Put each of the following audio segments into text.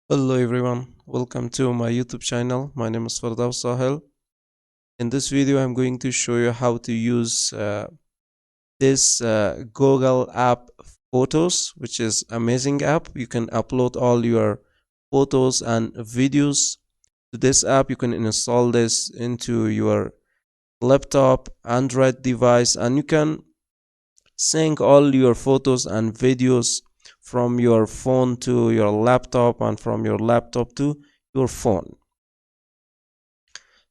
Hello everyone, welcome to my YouTube channel. My name is Fardaus Sahel. In this video, I'm going to show you how to use this Google app Photos, which is amazing app. You can upload all your photos and videos to this app. You can install this into your laptop, Android device, and you can sync all your photos and videos from your phone to your laptop and from your laptop to your phone.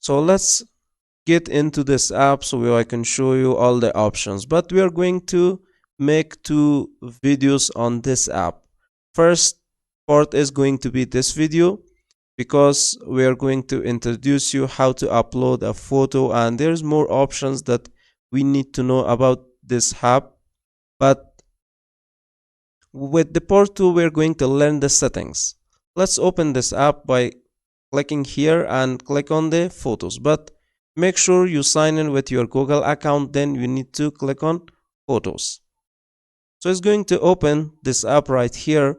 So let's get into this app so I can show you all the options, but we are going to make two videos on this app. First part is going to be this video because we are going to introduce you how to upload a photo, and there's more options that we need to know about this app. But with the part 2, we're going to learn the settings. Let's open this app by clicking here and click on the photos, but make sure you sign in with your Google account. Then you need to click on photos. So it's going to open this app right here.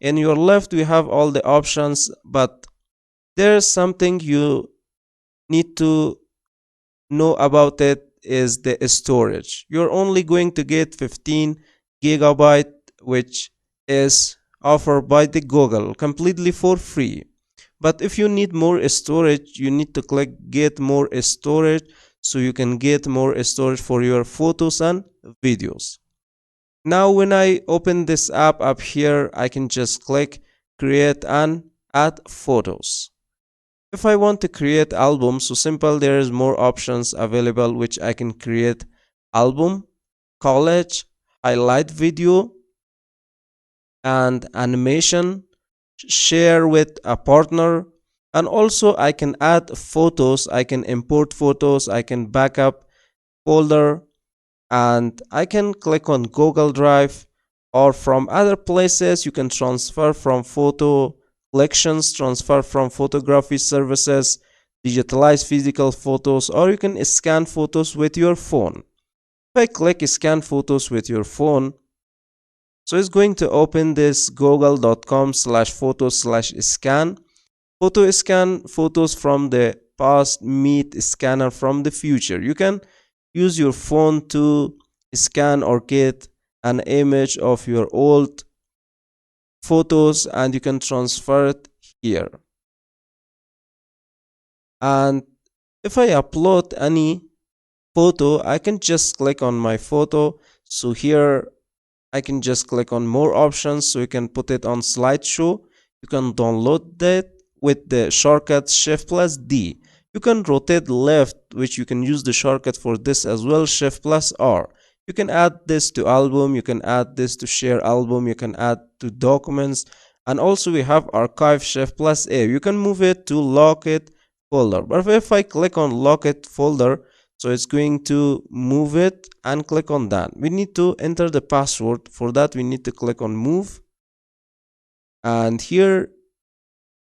In your left we have all the options, but there's something you need to know about it is the storage. You're only going to get 15 gigabyte, which is offered by the Google completely for free. But if you need more storage, you need to click get more storage so you can get more storage for your photos and videos. Now when I open this app up here, I can just click create and add photos. If I want to create albums, so simple, there is more options available which I can create album, collage, highlight video, and animation, share with a partner, and also I can add photos, I can import photos, I can backup folder, and I can click on Google Drive, or from other places you can transfer from photo collections, transfer from photography services, digitalize physical photos, or you can scan photos with your phone. If I click scan photos with your phone, so it's going to open this google.com/photos/scan. Photo scan photos from the past, meet scanner from the future. You can use your phone to scan or get an image of your old photos and you can transfer it here. And if I upload any photo, I can just click on my photo. So here I can just click on more options, so you can put it on slideshow. You can download that with the shortcut Shift plus D. You can rotate left, which you can use the shortcut for this as well, Shift plus R. You can add this to album, you can add this to share album, you can add to documents, and also we have archive, Shift plus A. You can move it to lock it folder. But if I click on lock it folder, so it's going to move it and click on that. We need to enter the password. For that we need to click on move, and here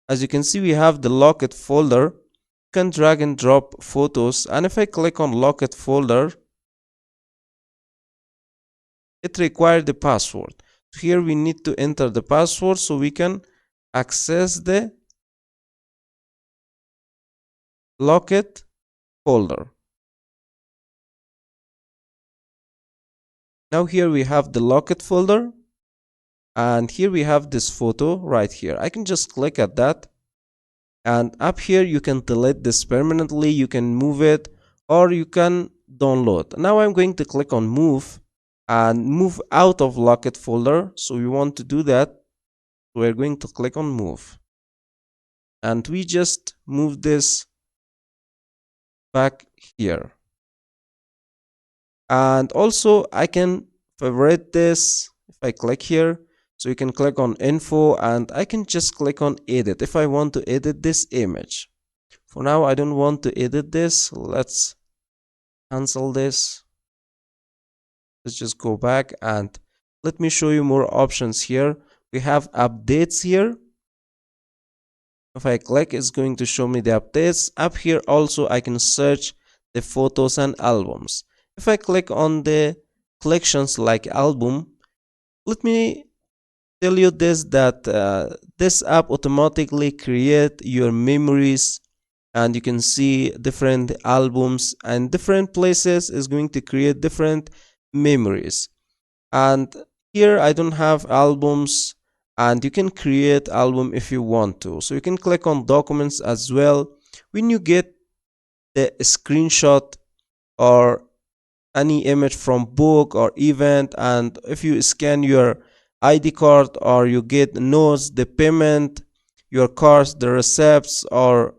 as you can see we have the lock it folder. You can drag and drop photos, and if I click on lock it folder, it requires the password. Here we need to enter the password so we can access the lock it folder. Now here we have the lock it folder, and here we have this photo right here. I can just click at that, and up here you can delete this permanently, you can move it, or you can download. Now I'm going to click on move and move out of lock it folder. So we want to do that, we're going to click on move, and we just move this back here. And also I can favorite this if I click here. So you can click on info, and I can just click on edit if I want to edit this image. For now I don't want to edit this. Let's cancel this. Let's just go back and let me show you more options here. We have updates here. If I click, it's going to show me the updates. Up here also I can search the photos and albums. If I click on the collections like album, let me tell you this, that this app automatically create your memories, and you can see different albums and different places is going to create different memories. And here I don't have albums, and you can create album if you want to. So you can click on documents as well. When you get the screenshot or any image from book or event, and if you scan your ID card, or you get notes, the payment, your cards, the receipts, or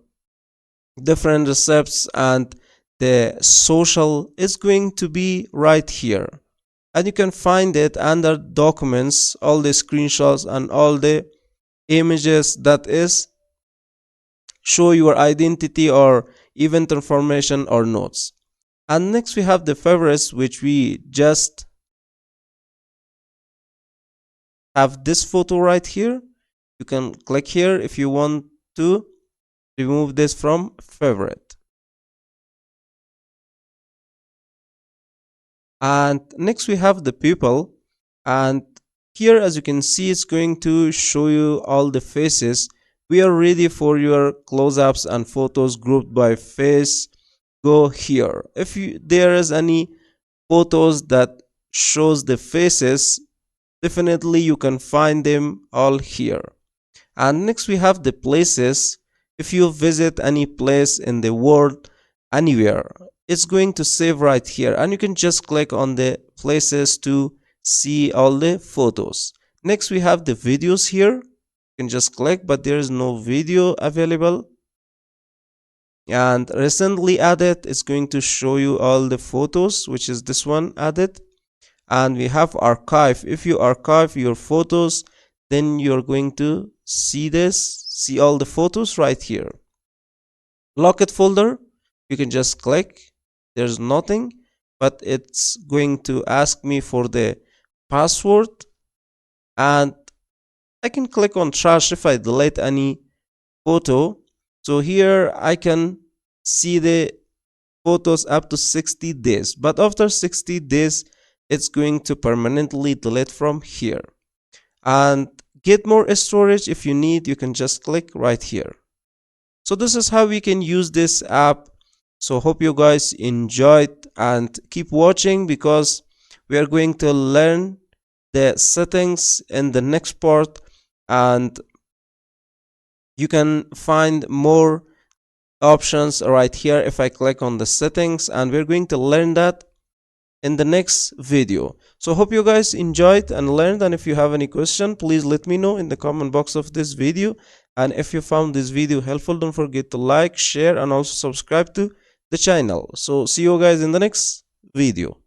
different receipts, and the social is going to be right here. And you can find it under documents, all the screenshots and all the images that is show your identity or event information or notes. And next we have the favorites, which we just have this photo right here. You can click here if you want to remove this from favorite. And next we have the people, and here as you can see it's going to show you all the faces. We are ready for your close-ups and photos grouped by face. Go here if there is any photos that shows the faces, definitely you can find them all here. And next we have the places. If you visit any place in the world, anywhere, it's going to save right here, and you can just click on the places to see all the photos. Next we have the videos here. You can just click, but there is no video available. And recently added is going to show you all the photos, which is this one added. And we have archive. If you archive your photos, then you're going to see all the photos right here. Locked folder, you can just click, there's nothing, but it's going to ask me for the password. And I can click on trash if I delete any photo. So here I can see the photos up to 60 days, but after 60 days it's going to permanently delete from here. And get more storage, if you need, you can just click right here. So this is how we can use this app. So hope you guys enjoyed, and keep watching because we are going to learn the settings in the next part, and you can find more options right here if I click on the settings, and we're going to learn that in the next video. So hope you guys enjoyed and learned, and if you have any question, please let me know in the comment box of this video. And if you found this video helpful, don't forget to like, share, and also subscribe to the channel. So see you guys in the next video.